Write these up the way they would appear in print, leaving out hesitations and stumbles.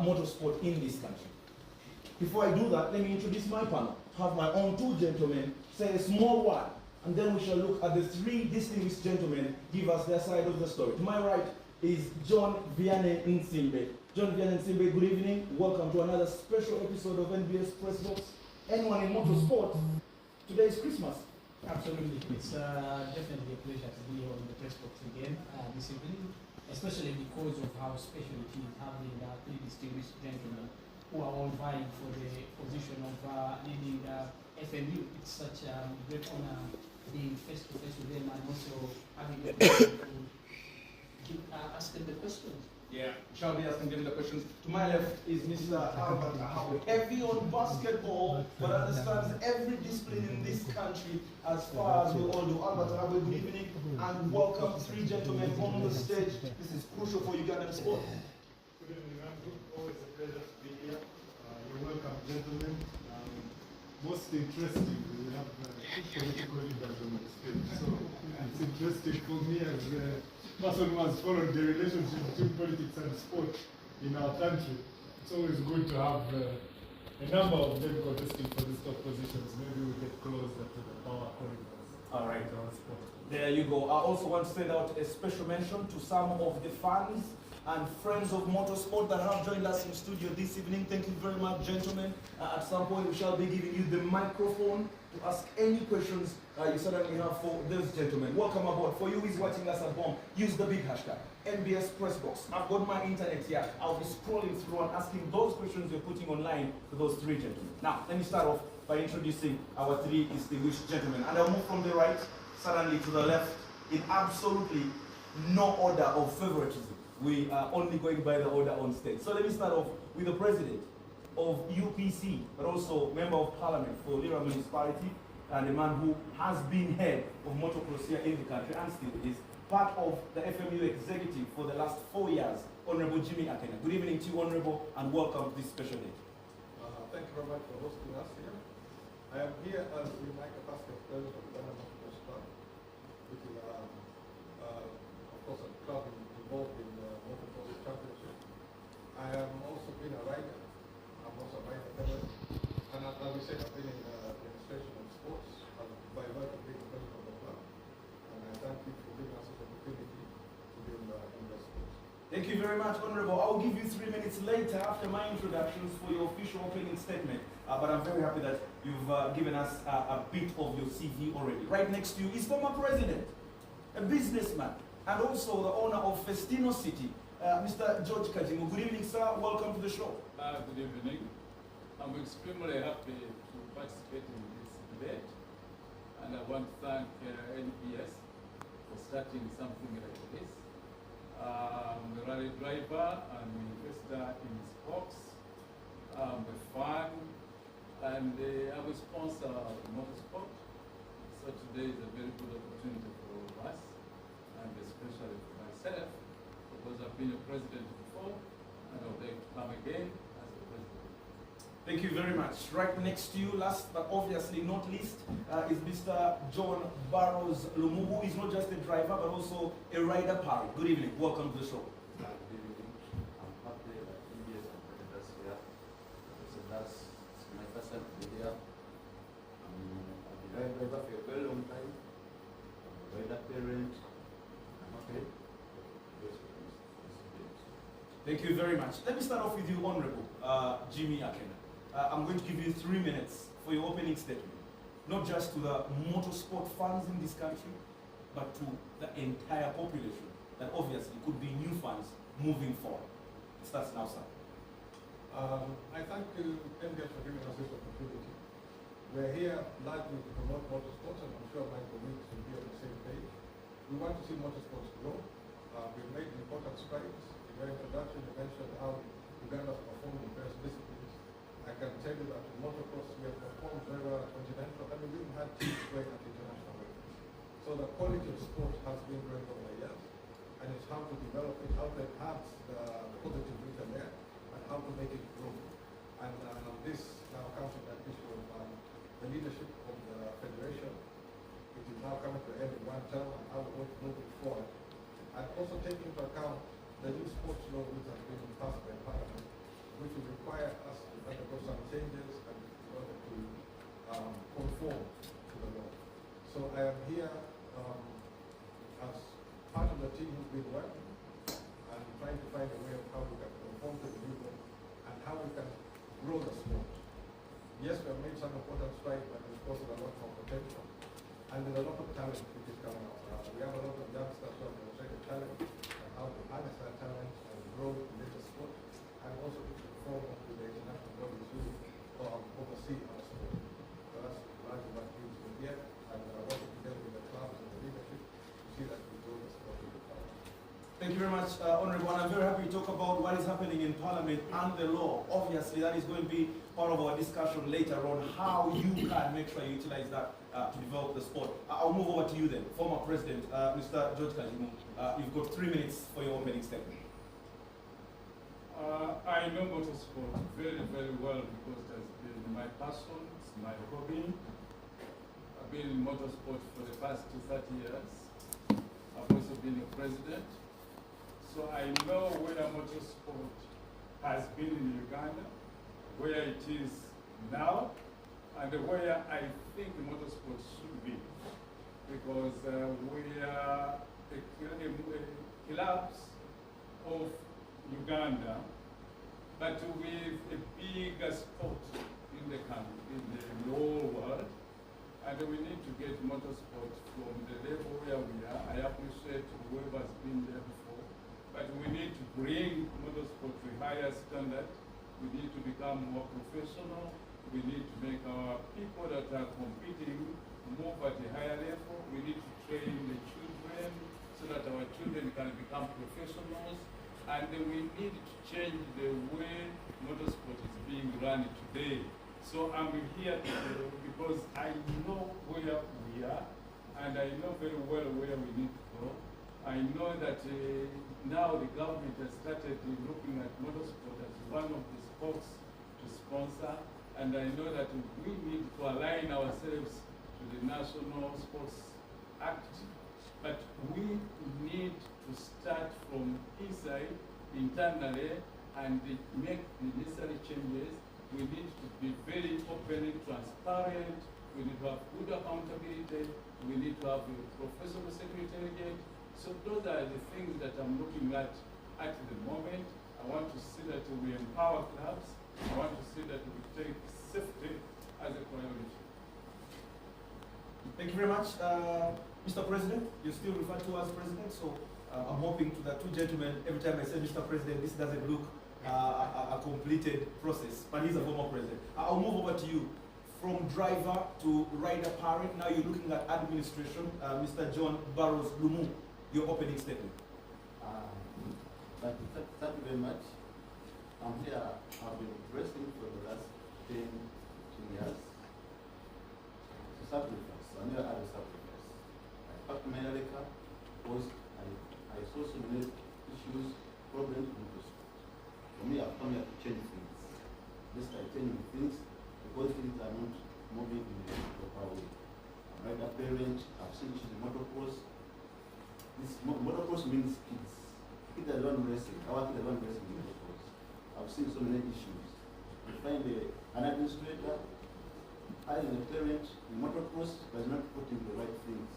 motorsport in this country. Before I do that, let me introduce my panel. Have my own two gentlemen say a small word, and then we shall look at the three distinguished gentlemen give us their side of the story. To my right is John Vianney Nsimbe. John Vianney Nsimbe, good evening. Welcome to another special episode of NBS Press Box. Anyone in motorsport, today is Christmas. Absolutely. It's definitely a pleasure to be on the press box again this evening, especially because of how special it is having three distinguished gentlemen who are all vying for the position of leading FMU. It's such a great honor being face to face with them and also having the opportunity to ask them the questions. Yeah, shall be asking them the questions. To my left is Mr. Albert Ahawe, heavy on basketball, but understands every discipline in this country as far as we all do. Albert Ahawe, good evening, and welcome three gentlemen on the stage. This is crucial for Ugandan sport. Good evening, Andrew. Always a pleasure to be here. You're welcome, gentlemen. Most interesting, we have two political leaders on the stage, so it's interesting for me as a person who has followed the relationship between politics and sport in our country. It's always good to have a number of them contesting for these top positions. Maybe we get closer to the power corridors. All right. Our sport. There you go. I also want to send out a special mention to some of the fans and friends of motorsport that have joined us in studio this evening. Thank you very much, gentlemen. At some point, we shall be giving you the microphone to ask any questions you certainly have for those gentlemen. Welcome aboard. For you who is watching us at home, use the big hashtag, NBS Press Box. I've got my internet here. I'll be scrolling through and asking those questions you're putting online to those three gentlemen. Now, let me start off by introducing our three distinguished gentlemen. And I'll move from the right, suddenly to the left, in absolutely no order of favoritism. We are only going by the order on stage. So let me start off with the president of UPC, but also member of parliament for Lira municipality, and a man who has been head of motocross here in the country and still is part of the FMU executive for the last 4 years, Honorable Jimmy Akena. Good evening to you, Honorable, and welcome to this special day. Thank you very much for hosting us here. I am here as the Michael Pascal president of the Ghana Motorsport Club, which is, of course, a club involved in Motorsport Championship. I have also been a rider. I'm also a rider fellow. And as we said, I've been in the administration of sports by virtue of being the president of the club. And I thank you for giving us this opportunity to be in the sports. Thank you very much, Honorable. I'll give you 3 minutes later after my introductions for your official opening statement. But I'm very happy that you've given us a bit of your CV already. Right next to you is former president, a businessman, and also the owner of Festino City, Mr. George Kajimu. Good evening, sir. Welcome to the show. Good evening. I'm extremely happy to participate in this debate, and I want to thank NBS for starting something like this. I'm a rally driver, I'm an investor in sports, I'm a fan, and I'm a sponsor of motorsport. So today is a very good opportunity for us, and especially for myself, because I've been a president before, and I would like to come again as a president. Thank you very much. Right next to you, last but obviously not least, is Mr. John Barrows Lumubu. He's not just a driver, but also a rider party. Good evening. Welcome to the show. Good evening. I'm happy that NBS and Predators here. So that's my first time to be here. I've been a driver for a very long time. I'm a rider parent. I'm happy. Thank you very much. Let me start off with you, Honorable Jimmy Akena. I'm going to give you 3 minutes for your opening statement, not just to the motorsport fans in this country, but to the entire population that obviously could be new fans moving forward. It starts now, sir. I thank NBS for giving us this opportunity. We're here largely to promote motorsports, and I'm sure my colleagues will be on the same page. We want to see motorsports grow. We've made important strides. In your introduction, you mentioned how Uganda has performed in various disciplines. I can tell you that in motocross, we have performed very well at continental, and we even had teams playing at international level. So the quality of sport has been growing over the years, and it's how to develop it, how to enhance the positive written there, and how to make it grow. And this now comes to that issue of the leadership of the federation, which is now coming to the end of one term, and how we're moving forward. And also taking into account the new sports law which has been passed by Parliament, require us to undergo some changes and in order to conform to the law. So I am here as part of the team who's been working and trying to find a way of how we can conform to the new law and how we can grow the sport. Yes, we have made some important strides, but there's also a lot more potential. And there's a lot of talent which is coming out. We have a lot of youngsters who have demonstrated talent and how to harness that talent and grow in the sport, and also to conform to the international bodies who oversee our sport. So that's largely what brings me here, and working together with the clubs and the leadership to see that we grow the sport in the power. Thank you very much, Honorable. And I'm very happy to talk about what is happening in Parliament and the law. Obviously, that is going to be part of our discussion later on, how you can make sure you utilize that to develop the sport. I'll move over to you then, former President, Mr. George Kajimu. You've got 3 minutes for your opening statement. I know motorsport very, very well because it has been my passion, it's my hobby. I've been in motorsport for the past 30 years. I've also been a president. So I know where motorsport has been in Uganda, where it is now, and where I think motorsport should be. Because we are clubs of Uganda, but with a bigger sport in the country, in the whole world. And we need to get motorsport from the level where we are. I appreciate whoever's been there before. But we need to bring motorsport to a higher standard. We need to become more professional. We need to make our people that are competing move at a higher level. We need to train the children so that our children can become professionals. And we need to change the way motorsport is being run today. So I'm here today because I know where we are, and I know very well where we need to go. I know that now the government has started looking at motorsport as one of the sports to sponsor, and I know that we need to align ourselves to the National Sports Act, but we need to start from inside, internally, and make the necessary changes. We need to be very open, transparent. We need to have good accountability. We need to have a professional secretariat. So those are the things that I'm looking at the moment. I want to see that we empower clubs. I want to see that we take safety as a priority. Thank you very much. Mr. President, you're still referred to as President, so I'm hoping to the two gentlemen, every time I say Mr. President, this doesn't look a completed process, but he's a former president. I'll move over to you. From driver to rider parent, now you're looking at administration. Mr. John Barrows Lumu, your opening statement. Thank you very much. I'm here, I've been wrestling for the last 10 years. It's a sacrifice, I never had a sacrifice. I packed my car because I saw so many issues, problems in the sport. For me, I've come here to change things. Just by changing things, because things are not moving in the proper way. I'm like a parent, I've seen issues in motocross. Motocross means kids. Kids are the one racing. Our kids are the one racing in motocross. I've seen so many issues. You find an administrator, I as a parent, in motocross does not put in the right things.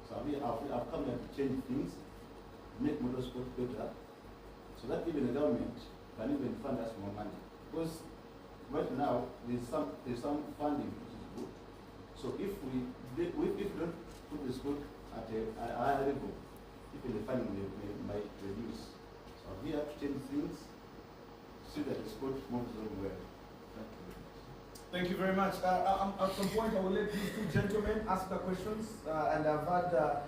So I've come here to change things, make motorsport better, so that even the government can even fund us more money. Because right now there's some funding which is good. So if we don't put the sport at a higher level, even the funding might reduce. So we have to change things so that the sport moves on well. Thank you very much. At some point, I will let these two gentlemen ask the questions, and I've had a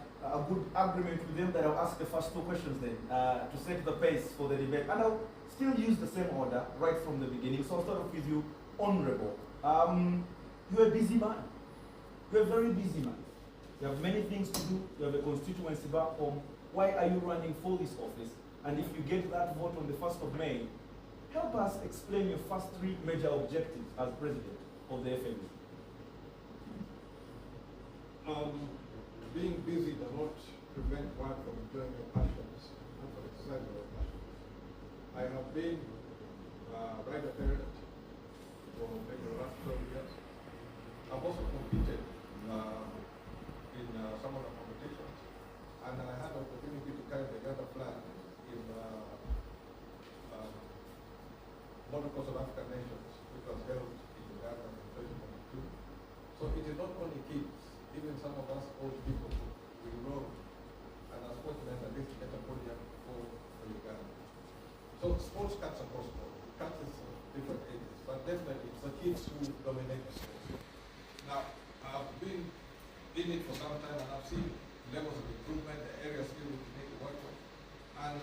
good agreement with them that I'll ask the first two questions then to set the pace for the debate. And I'll still use the same order right from the beginning. So I'll start off with you, Honorable. You're a busy man. You're a very busy man. You have many things to do. You have a constituency back home. Why are you running for this office? And if you get that vote on the 1st of May, help us explain your first 3 major objectives as president of the FMU. Being busy does not prevent one from enjoying your passions and from exercising your passions. I have been rider parent Motorsport of African Nations, which was held in Uganda in 2022. So it is not only kids, even some of us old people, we know, and are fortunate at least to get a podium for Uganda. So sports cuts across board. It cuts different ages, but definitely it's the kids who dominate the sports. Now, I've been in it for some time and I've seen levels of improvement, the areas still we need to work on. And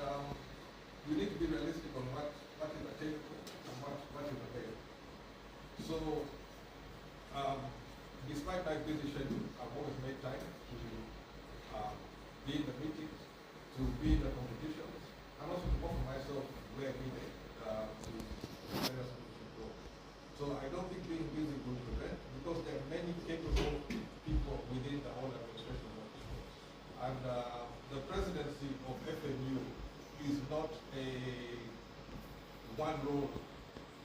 we need to be realistic on what is attainable and what is available. So, despite my busy schedule, I've always made time to be in the meetings, to be in the competitions, and also to offer myself where needed to various goals. So I don't think being busy will prevent, because there are many capable people within the whole administration of sports. And the presidency of FNU is not a one role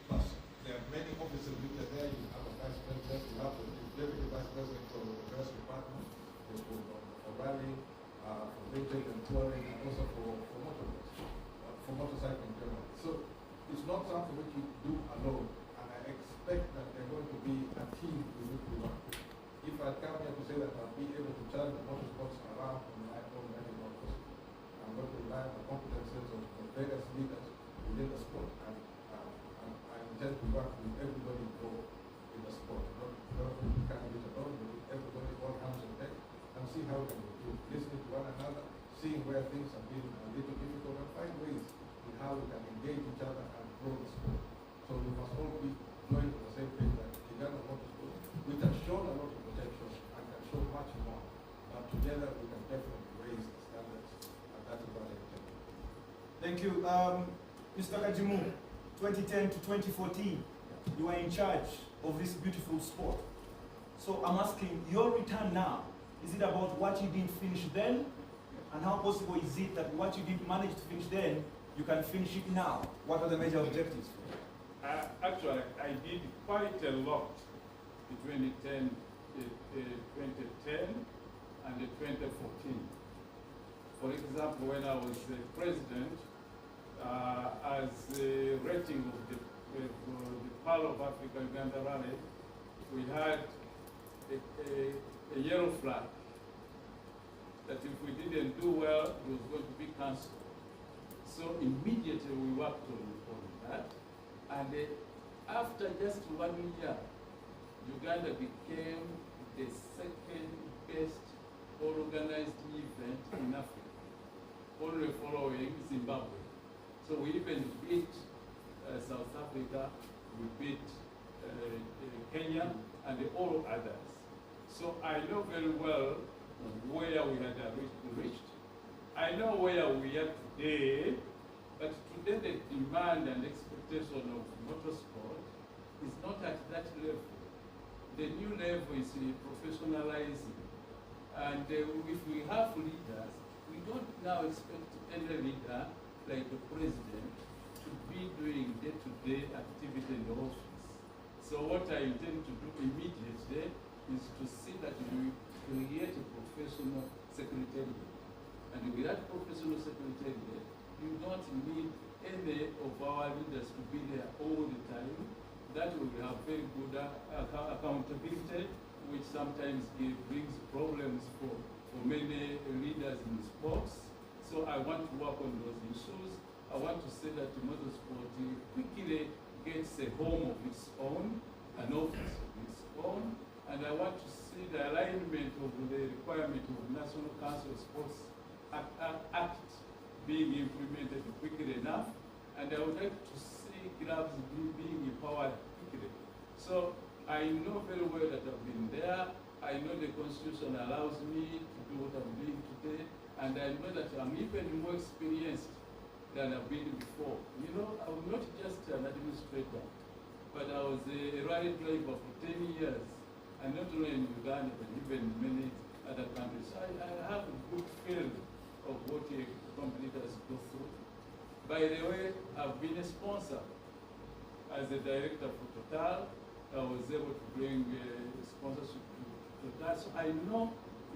person. There are many officers which are there. You have a vice president, you have the deputy vice president for the press department, for rallying, for vintage and touring, and also for motorcycling generally. So it's not something which you do alone, and I expect that they're going to be a team with which we work. If I come here to say that I'll be able to turn the motorsports around on my own, that is not possible. I'm going to rely on the competences of the various leaders within the sport, and I intend to work with everybody involved in the sport. Not kind of it alone, but with everybody, all hands on deck, and see how we can improve, listening to one another, seeing where things have been a little difficult, and find ways in how we can engage each other and grow the sport. So we must all be joined on the same page that Uganda Motorsport, which has shown a lot of potential and can show much more, but together we can definitely raise the standards, and that is what I intend. Thank you. Mr. Kajimu, 2010 to 2014, you were in charge of this beautiful sport. So I'm asking, your return now, is it about what you didn't finish then? And how possible is it that what you didn't manage to finish then, you can finish it now? What are the major objectives? Actually, I did quite a lot between 2010 and 2014. For example, when I was president, as a rating of the Pearl of Africa Uganda Rally, we had a yellow flag that if we didn't do well, it was going to be cancelled. So immediately we worked on that. And after just 1 year, Uganda became the second best organized event in Africa, only following Zimbabwe. So we even beat South Africa, we beat Kenya, and all others. So I know very well where we had reached. I know where we are today, but today the demand and expectation of motorsport is not at that level. The new level is professionalizing. And if we have leaders, we don't now expect any leader like the president to be doing day-to-day activity in the office. So what I intend to do immediately is to see that we create a professional secretariat. And with that professional secretariat, you don't need any of our leaders to be there all the time. That will have very good accountability, which sometimes brings problems for many leaders in sports. So I want to work on those issues. I want to say that motorsport quickly gets a home of its own, an office of its own, and I want to see the alignment of the requirement of National Council of Sports Act being implemented quickly enough, and I would like to see clubs being empowered quickly. So I know very well that I've been there. I know the Constitution allows me to do what I'm doing today, and I know that I'm even more experienced than I've been before. You know, I'm not just an administrator, but I was a rally driver for 10 years, and not only in Uganda, but even in many other countries. So I have a good feel of what a competitors go through. By the way, I've been a sponsor. As a director for Total, I was able to bring sponsorship to Total. So I know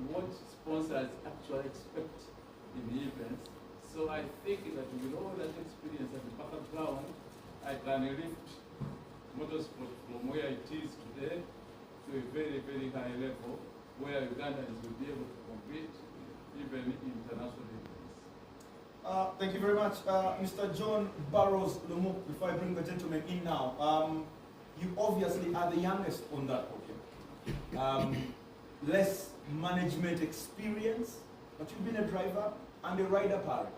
what sponsors actually expect in the events. So I think that with all that experience at the background, I can lift motorsport from where it is today to a very, very high level where Ugandans will be able to compete even internationally. Thank you very much. Mr. John Barrows Lumuk, before I bring the gentleman in now, you obviously are the youngest on that podium. Less management experience, but you've been a driver and a rider parent.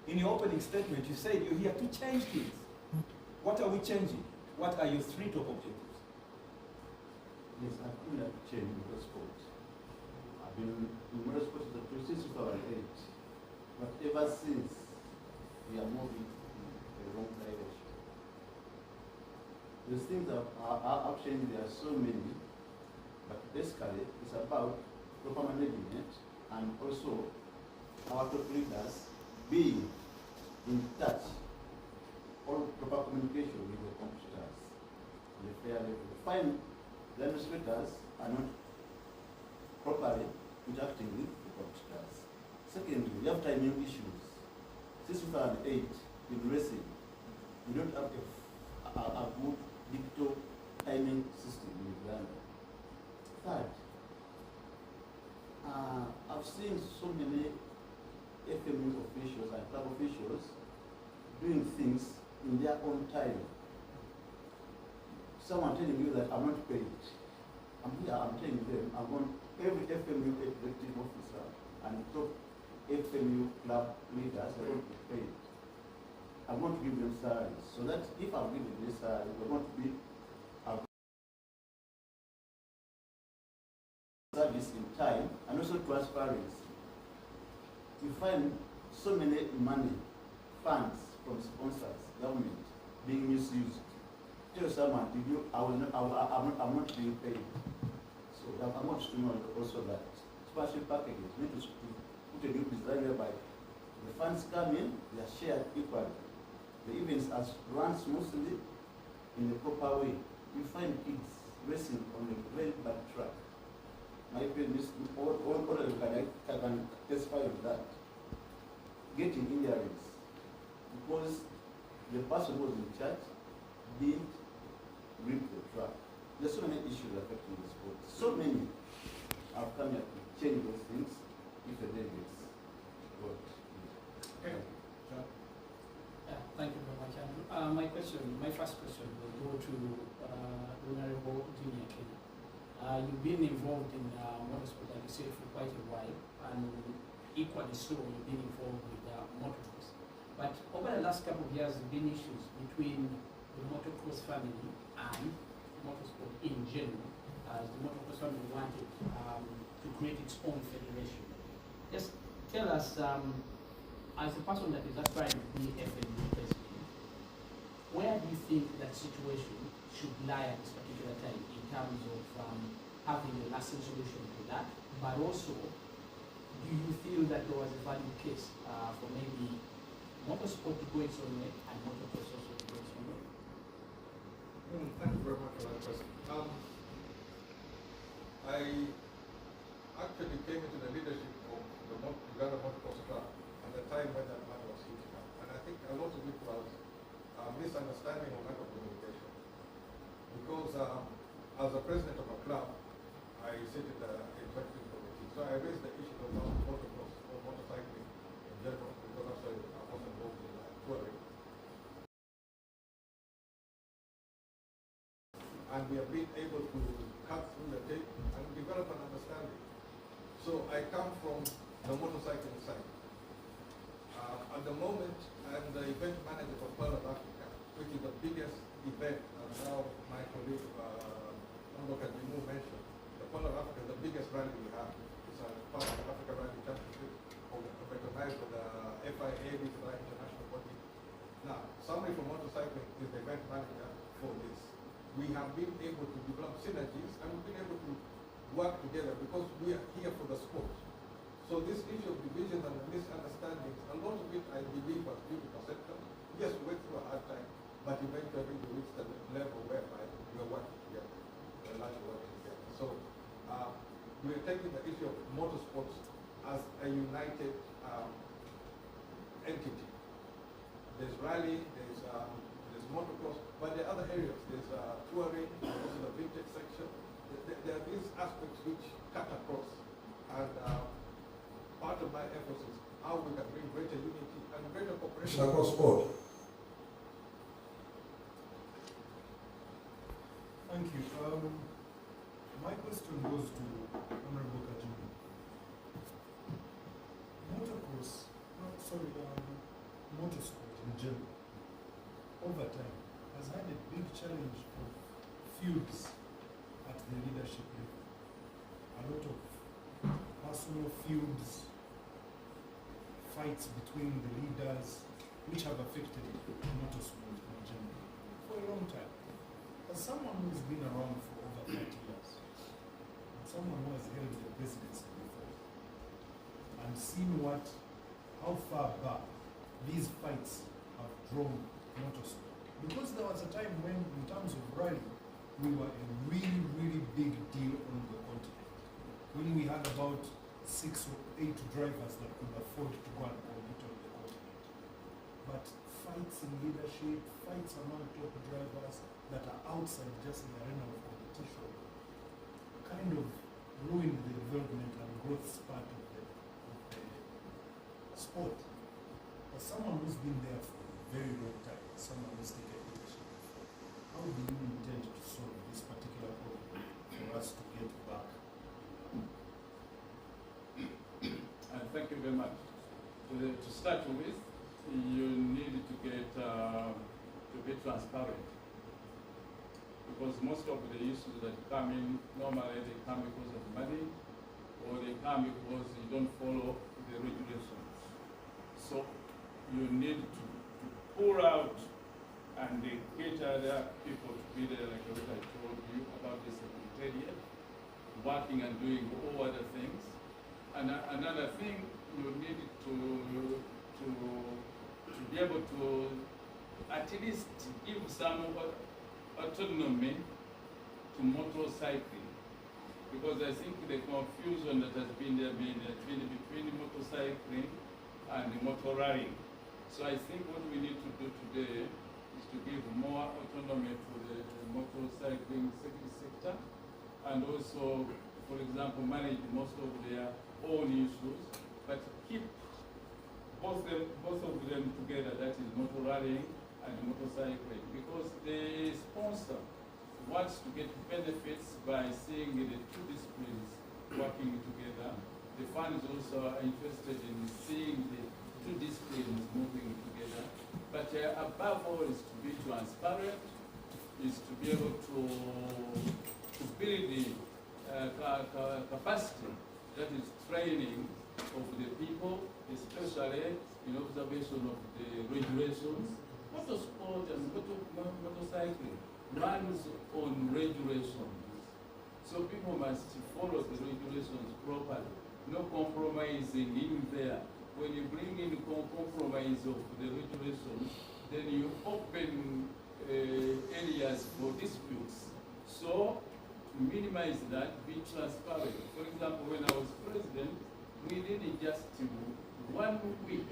In your opening statement, you said you're here to change things. What are we changing? What are your three top objectives? Yes, I've been at change motorsport. I've been in motorsport since 2008. But ever since, we are moving in the wrong direction. The things that are changed, there are so many, but basically it's about proper management and also our top leaders being in touch or proper communication with the competitors on a fair level. Find the administrators are not properly interacting with the competitors. Secondly, we have timing issues. Since 2008, in racing, we don't have a good digital timing system in Uganda. Third, I've seen so many FMU officials and club officials doing things in their own time. Someone telling you that I'm not paid. I'm here, I'm telling them, I want every FMU executive officer and top FMU club leaders are going to be paid. I want to give them salaries so that if I'm giving this salary, they want to be a service in time and also transparency. You find so many money, funds from sponsors, government being misused. Tell someone, I'm not being paid. So I want to know also that sponsorship packages need to put a new design whereby the funds come in, they are shared equally. The events are run smoothly in a proper way. You find kids racing on a very bad track. My parents, all can testify of that. Getting injuries because the person who was in charge didn't grip the track. There's so many issues affecting the sport. So many have come here to change those things if the delegates vote. Okay. Thank you very much, Andrew. My first question will go to Honorable Junior Kenya. You've been involved in motorsport, like you said, for quite a while, and equally so, you've been involved with motocross. But over the last couple of years, there have been issues between the motocross family and motorsport in general, as the motocross family wanted to create its own federation. Just tell us, as a person that is aspiring to be FMU president, where do you think that situation should lie at this particular time in terms of having a lasting solution to that, but also, do you feel that there was a valid case for maybe motorsport to go its own way and motocross also to go its own way? Thank you very much for that question. I actually came into the leadership of the Uganda Motorsport Club at the time when that matter was heating up. And I think a lot of it was misunderstanding or lack of communication. Because as a president of a club, I sit in the executive committee. So I raised the issue of motocross or motorcycling in general because I was involved in touring. And we have been able to cut through the tape and develop an understanding. So I come from the motorcycling side. At the moment, I'm the event manager for Pearl of Africa, which is the biggest event, and now my colleague, Dr. Dimu mentioned, the Pearl of Africa is the biggest rally we have. It's a Pearl of Africa Rally Championship, recognized by the FIA, which is the international body. Now, somebody from motorcycling is the event manager for this. We have been able to develop synergies and we've been able to work together because we are here for the sport. So this issue of division and misunderstandings, a lot of it I believe was due to perception. Yes, we went through a hard time, but eventually we reached a level whereby we are working together, we are largely working together. So we are taking the issue of motorsports as a united entity. There's rally, there's motocross, areas. There's touring, also the vintage section. There are these aspects which cut across. And part of my efforts is how we can bring greater unity and greater cooperation. Across board. Thank you. My question goes to Honorable Kajuni. Motorsport in general, over time, has had a big challenge of feuds at the leadership level. A lot of personal feuds, fights between the leaders, which have affected motorsport in general for a long time. As someone who's been around for over 30 years, and someone who has held the presidency before, and seen how far back these fights have drawn motorsport. Because there was a time when, in terms of rally, we were a really, really big deal on the continent. When we had about 6 or 8 drivers that could afford to go and compete on the continent. But fights in leadership, fights among top drivers that are outside just the arena of competition kind of ruined the development and growth spurt of the sport. As someone who's been there for a very long time, someone who's taken leadership before, how do you intend to solve this particular problem for us to get back? And thank you very much. To start with, you need to get to be transparent, because most of the issues that come in, normally they come because of money, or they come because you don't follow the regulations. So you need to pull out and get other people to be there, like what I told you about the secretariat, working and doing all other things. And another thing, you need to be able to at least give some autonomy to motorcycling, because I think the confusion that has been there between motorcycling and motor rallying. So I think what we need to do today is to give more autonomy to the motorcycling sector, and also, for example, manage most of their own issues, but keep both of them together, that is motor rallying and motorcycling, because the sponsor wants to get benefits by seeing the two disciplines working together. The fans also are interested in seeing the two disciplines moving together. But above all is to be transparent, is to be able to build the capacity, that is training of the people, especially in observation of the regulations. Motorsport and motorcycling runs on regulations. So people must follow the regulations properly. No compromising in there. When you bring in compromise of the regulations, then you open areas for disputes. So to minimize that, be transparent. For example, when I was president, we did it just 1 week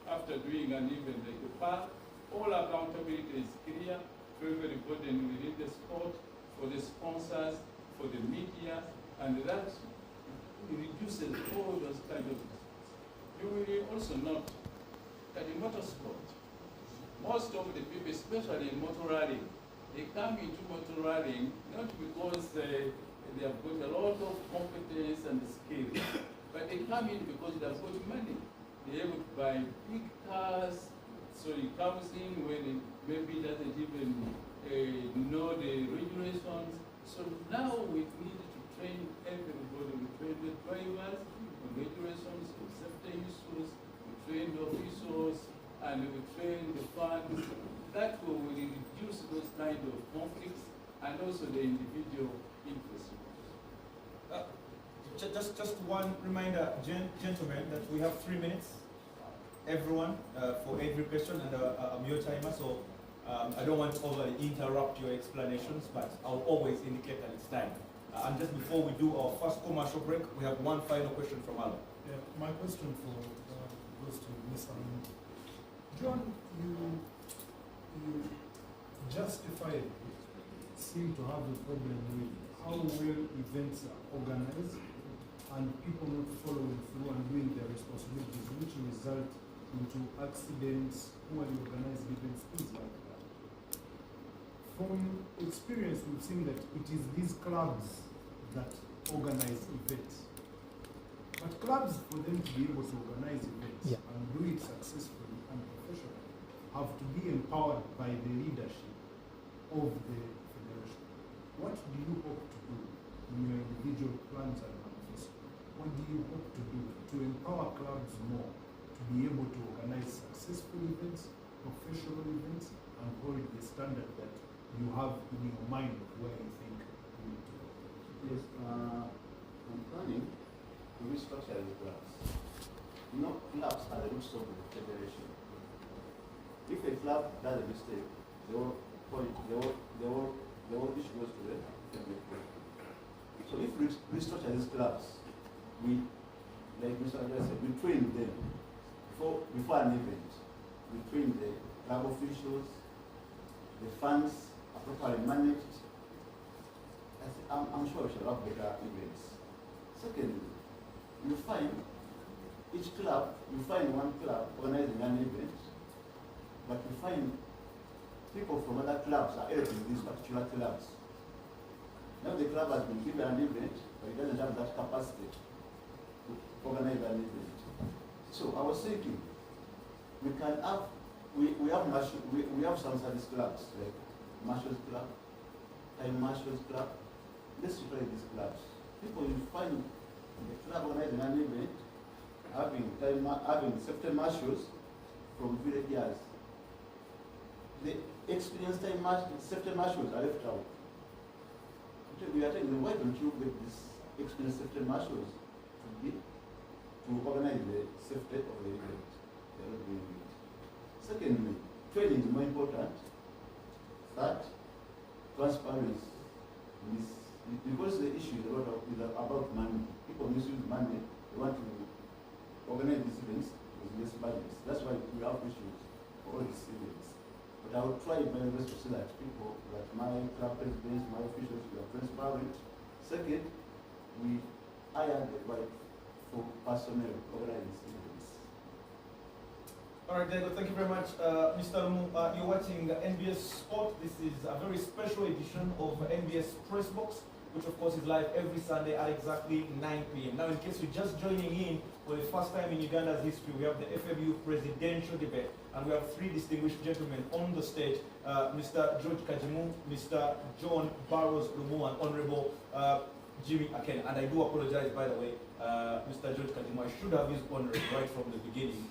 after doing an event like the park. All accountability is clear to everybody within the sport, for the sponsors, for the media, and that reduces all those kind of things. You will also note that in motorsport, most of the people, especially in motor rallying, they come into motor rallying not because they have got a lot of competence and skill, but they come in because they have got money. They're able to buy big cars, so he comes in when he maybe doesn't even know the regulations. So now we need to train everybody. We train the drivers on regulations, on safety issues, we train the officials, and we train the fans. That way we reduce those kind of conflicts and also the individual interests. Just one reminder, gentlemen, that we have 3 minutes, everyone, for every question, and I'm your timer, so I don't want to overly interrupt your explanations, but I'll always indicate that it's time. And just before we do our first commercial break, we have one final question from Alan. Yeah, my question goes to Mr. John, you justifiably seem to have a problem with how well events are organized and people not following through and doing their responsibilities, which result into accidents, poorly organized events, things like that. From experience, we've seen that it is these clubs that organize events. But clubs, for them to be able to organize events and do it successfully and professionally, have to be empowered by the leadership of the federation. What do you hope to do in your individual plans and manifesto? What do you hope to do to empower clubs more to be able to organize successful events, professional events, and hold the standard that you have in your mind of where you think you need to go? Yes, I'm planning to restructure the clubs. You know, clubs are the roots of the federation. If a club does a mistake, the whole issue goes to the federation. So if we restructure these clubs, we, like Mr. Andrea said, we train them before an event. We train the club officials, the funds are properly managed. I'm sure we shall have better events. Secondly, you find one club organizing an event, but you find people from other clubs are helping these particular clubs. Now the club has been given an event, but it doesn't have that capacity to organize an event. So I was thinking, we have some service clubs like Marshall's Club, Time Marshall's Club. Let's try these clubs. People you find the club organizing an event, having safety marshals from village yards. The experienced safety marshals are left out. We are telling them, why don't you get these experienced safety marshals to organize the safety of the event? They are not doing it. Secondly, training is more important. Third, transparency. Because the issue is about money. People misuse money. They want to organize these events with less budgets. That's why we have issues for all these events. But I will try my best to see that people, that my club presidents, my officials, we are transparent. Second, we hire the right for personnel to organize these events. All right, Diego, thank you very much. Mr. Lumu, you're watching NBS Sport. This is a very special edition of NBS Press Box, which of course is live every Sunday at exactly 9 p.m. Now, in case you're just joining in for the first time in Uganda's history, we have the FMU presidential debate, and we have three distinguished gentlemen on the stage, Mr. George Kajimu, Mr. John Barrows Lumu, and Honorable Jimmy Akena. And I do apologize, by the way, Mr. George Kajimu, I should have used honorable right from the beginning,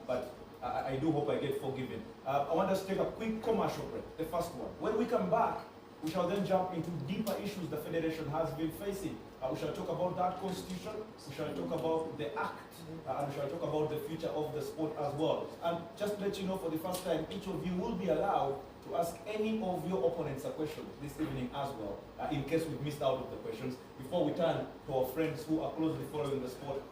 but I do hope I get forgiven. I want us to take a quick commercial break, the first one. When we come back, we shall then jump into deeper issues the Federation has been facing. We shall talk about that constitution, we shall talk about the act, and we shall talk about the future of the sport as well. And just to let you know, for the first time, each of you will be allowed to ask any of your opponents a question this evening as well, in case we've missed out of the questions, before we turn to our friends who are closely following the sport.